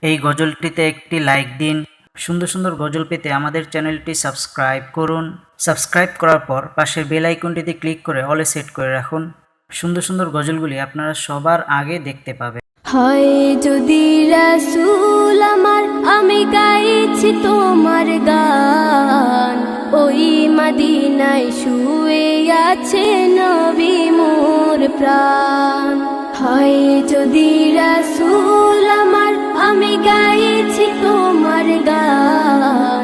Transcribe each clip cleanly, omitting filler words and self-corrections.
এই গজলটিতে একটি লাইক দিন। সুন্দর সুন্দর গজল পেতে আমাদের চ্যানেলটি সাবস্ক্রাইব করুন। সাবস্ক্রাইব করার পর পাশের বেল আইকনটিতে ক্লিক করে অলে সেট করে রাখুন। সুন্দর সুন্দর গজলগুলি আপনারা সবার আগে দেখতে পাবেন। হয় যদি রাসূল আমার, আমি গাইছি তোমার গান। ওই মদিনায় শুয়ে আছে নবী মোর প্রাণ। হয় যদি রাসূল আমার, আমি গাইছি তোমার গান।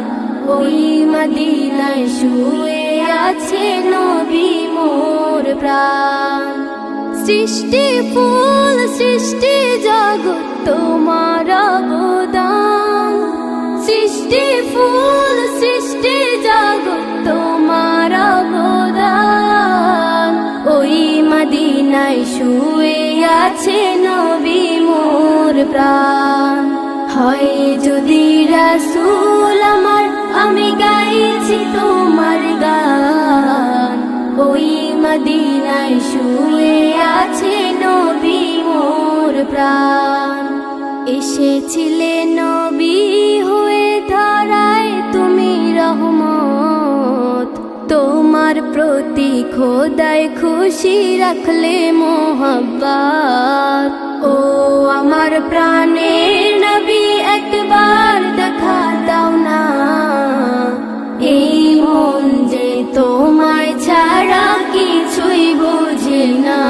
ওই মদিনায় শুয়ে আছে নবী মোর প্রাণ। সৃষ্টি ফুল সৃষ্টি জগৎ তোমার অবদান। সৃষ্টি ফুল সৃষ্টি জগৎ তোমার অবদান। ওই মদিনায় শুয়ে আছে নবী মোর প্রাণ। হয় যদি রাসূল আমার, আমি গাইছি তোমার গান। ওই মদিনায় শুয়ে আছে নবী মোর প্রাণ। এসেছিলে নবী হয়ে ধরায় তুমি রহমত। তোমার প্রতি খোদায় খুশি রাখলে মোহাব্বত। ও আমার প্রাণের নবী, একবার দেখা দাও না। এই মন যে তোমায় ছাড়া কিছুই বোঝে না।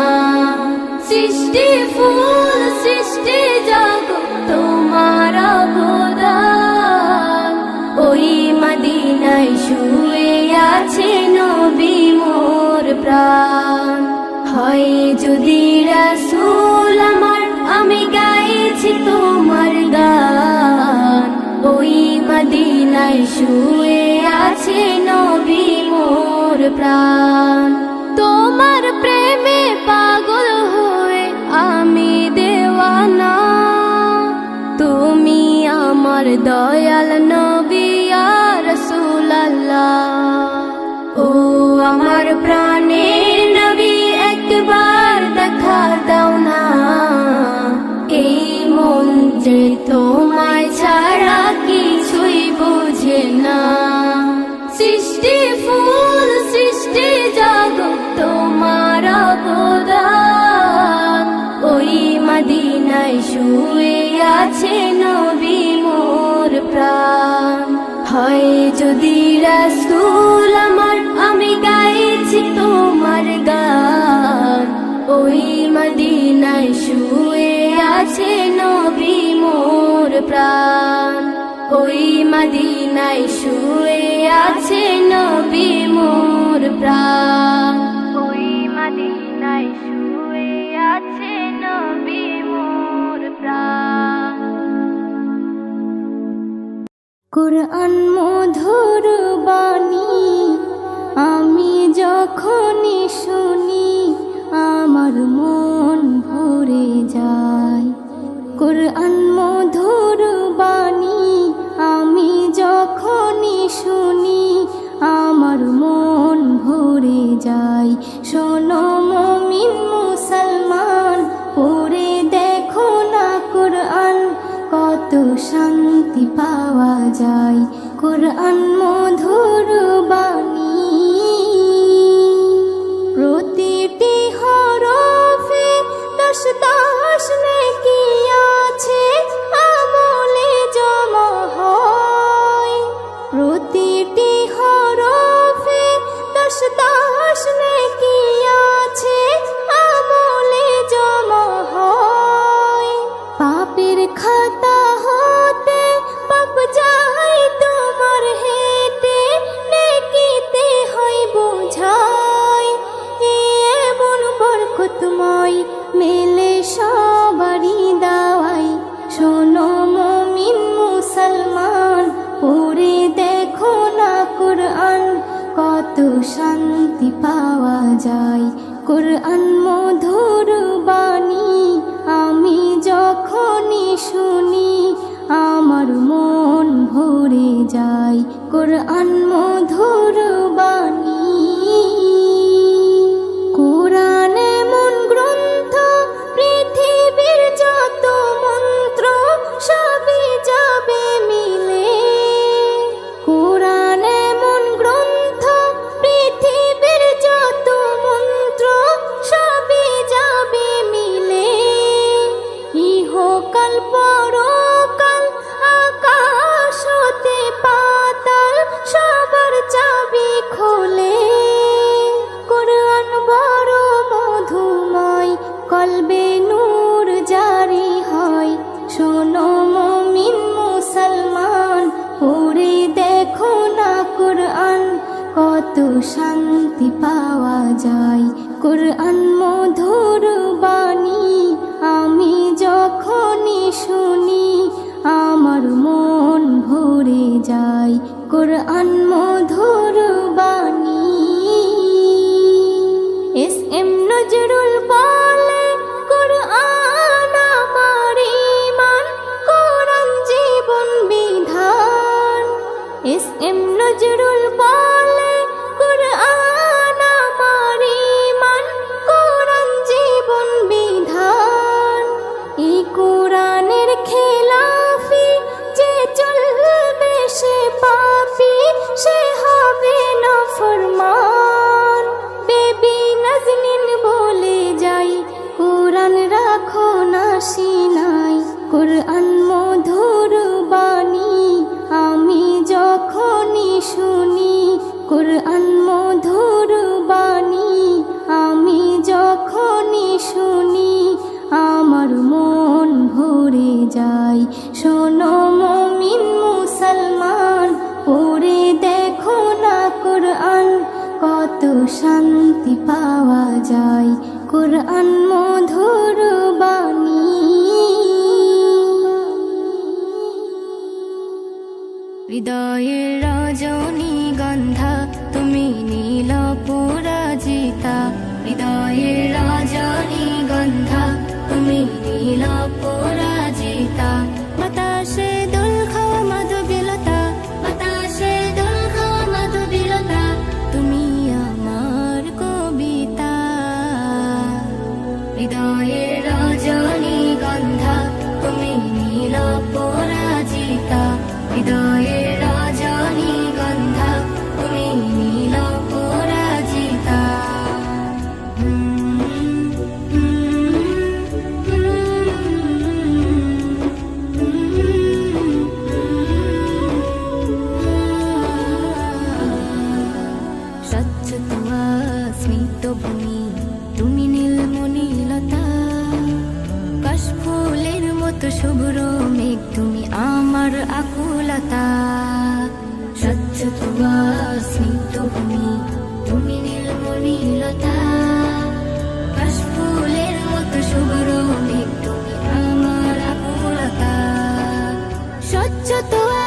সৃষ্টি ফুল সৃষ্টি জগৎ তোমার অবদান। ওই মদিনায় শুয়ে আছে নবী মোর প্রাণ। হয় যদি রাসূল আমার, আমি গাইছি তোমার গান। ওই মদিনায় শুয়ে আছে নবী মোর প্রাণ। তোমার প্রেমে পাগল হয়ে আমি দেওয়ানা। তুমি আমার দয়াল নবী ইয়া রাসূলুল্লাহ। ও আমার প্রাণের নবী, একবার দেখা দাও না। এই মন যে তোমায় ছাড়া কিছুই বোঝে না। সৃষ্টি ফুল সৃষ্টি জগৎ তোমার অবদান। ওই মদিনায় শুয়ে আছে নবী মোর প্রাণ। হয় যদি রাসূল আমার, আমি গাইছি তোমার গান। ওই মদিনায় শুয়ে আছে নবী মোর প্রাণ। ওই মদিনায় শুয়ে আছে নবী মোর প্রাণ। ওই মদিনায় শুয়ে আছে নবী মোর প্রাণ। কুরআন মধুর বাণী আমি যখনই শুনি, আমার মন ভরে যায়। কুরআন মধুর বাণী আমি যখনই শুনি, আমার মন ভরে যায়। শোনো মুমিন মুসলমান, পড়ে দেখো না কুরআন, কত শান্তি পাওয়া যায়। কুরআন মধুর বাণী প্রতিটি হরফে 10 নেকি আছে, আমলে জমা হয়। প্রতিটি হরফে 10 নেকি আছে, আমলে জমা হয়। পাপের খাতা হতে পাপ যায় তোমার হেঁটে, নেকিতে হয় বোঝাই। এমন বরকতময় মেলে সবারই দাওয়াই। শোনো মুমিন মুসলমান, পড়ে দেখো না কুরআন, কত শান্তি পাওয়া যায়। কুরআন মধুর বাণী আমি যখনই শুনি, আমার মন ভরে যায়। কুরআন মধুর বাণী। কুরআন এমন গ্রন্থ, পৃথিবীর যত মন্ত্র সবই শান্তি পাওয়া যায়। কোরআন মধুর বাণী আমি যখনই শুনি আমার মন ভরে যায়। কোরআন মধুর বাণী। এস এম নজরুল বলে কোরআন আমার ঈমান, কোরআন জীবন বিধান। এস এম নজরুল বলে কোরআন আমার ঈমান, কোরআন জীবন বিধান। এই কোরআনের খেলাফি যে চলবে সে পাপী, সে হবে নাফরমান। বেবি নাজনীন বলে যাই কোরআন রাখো না সিনাই। কোরআন মধুর বাণী আমি যখনই শুনি, কোরআন মধুর বাণী আমি যখনই শুনি আমার মন ভরে যায়। শোনো মুমিন মুসলমান, পড়ে দেখো না কোরআন, কত শান্তি পাওয়া যায়। কোরআন মধুর বাণী। হৃদয়ের রজনীগন্ধা তুমি নীল পরাজিতা। হৃদয়ের রজনীগন্ধা তুমি নীল পরাজিতা। বাতাসে দোল খাওয়া মাধবীলতা, বাতাসে দোল খাওয়া মাধবীলতা, তুমি আমার কবিতা। হৃদয়ের রজনীগন্ধা তুমি নীল পরাজিতা। হৃদয়ের রজনীগন্ধা তুমি নীল পরাজিতা। স্বচ্ছ তোমা স্মিত ভূমি তুমি নীলমণিলতা। কাশফুলের মতো শুভ্র মেঘ তুমি আমার আকুলতা। স্বচ্ছ তোমা স্মিত ভূমি তুমি নীলমণিলতা। কাশফুলের মতো শুভ্র মেঘ তুমি আমার আকুলতা। স্বচ্ছ তোমা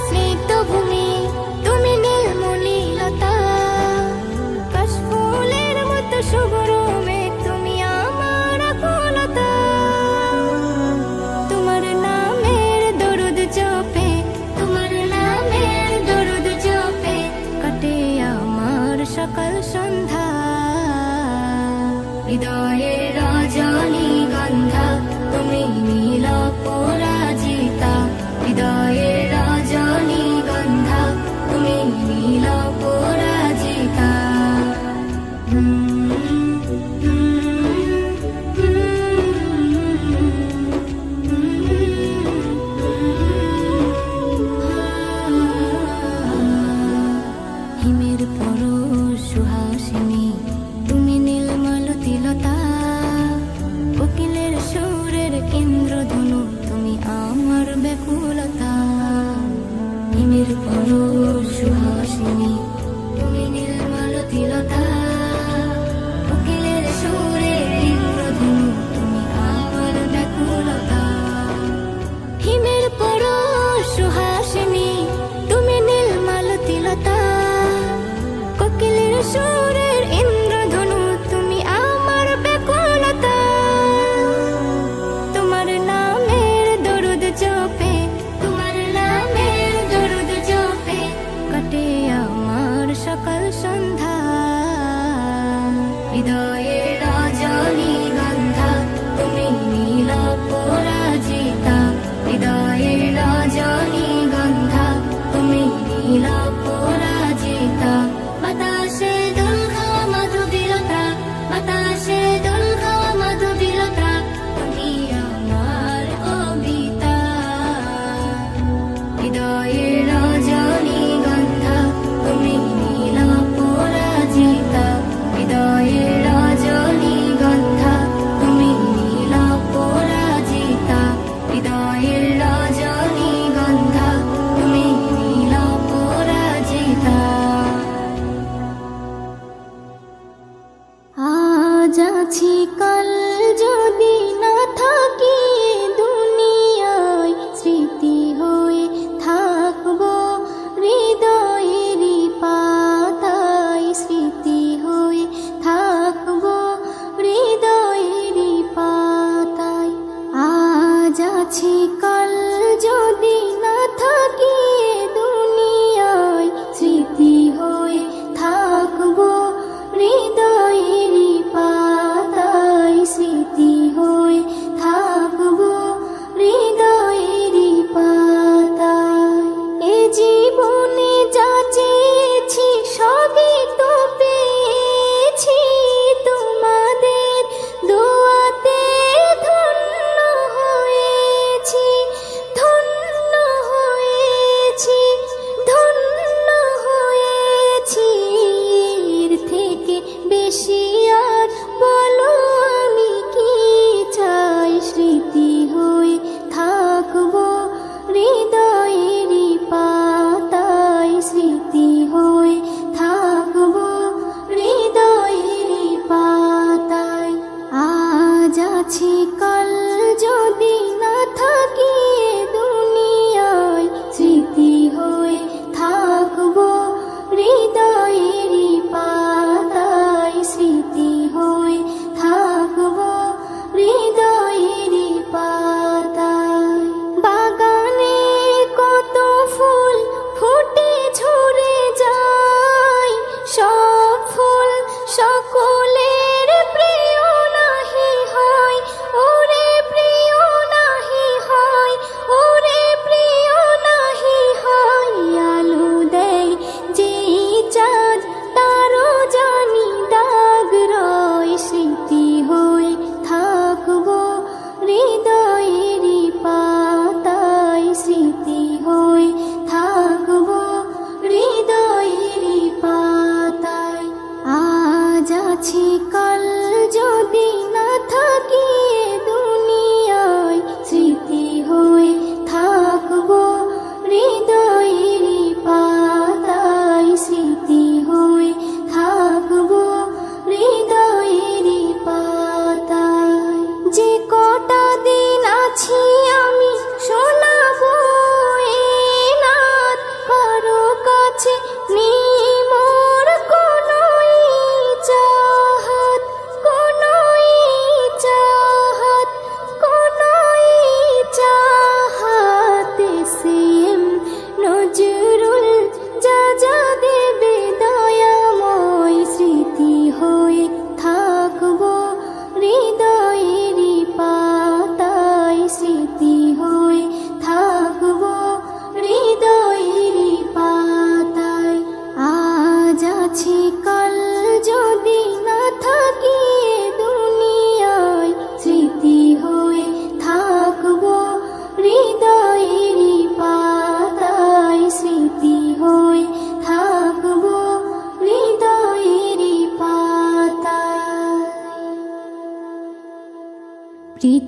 স্মিত ভূমি তুমি নীলমণিলতা। কাশফুলের মতো শুভ্র মেঘ তুমি আমার আকুলতা। তোমার নামের দরুদ জপে, তোমার নামের দরুদ জপে কাটে আমার সকাল সন্ধ্যা। হৃদয়ের রজনীগন্ধা তুমি নীল পরাজিতা। হৃদয়ের রজনীগন্ধা তুমি নীল পরাজিতা। হিমের পরশ সুহাসিনী তুমি নীলমালতিলতা। কোকিলের সুরের ইন্দ্রধনু তুমি আমার ব্যাকুলতা। হিমের পরশ সুহাসিনী তুমি নীলমালতিলতা। কোকিলের সুরের ইন্দ্রধনু তুমি আমার ব্যাকুলতা। হিমের পরশ সুহাসিনী তুমি নীলমালতিলতা। কোকিলের সুরের ইন্দ্রধনু তুমি আমার ব্যাকুলতা। তোমার নামের দরুদ জপে, তোমার নামের দরুদ জপে কাটে আমার সকাল সন্ধ্যা।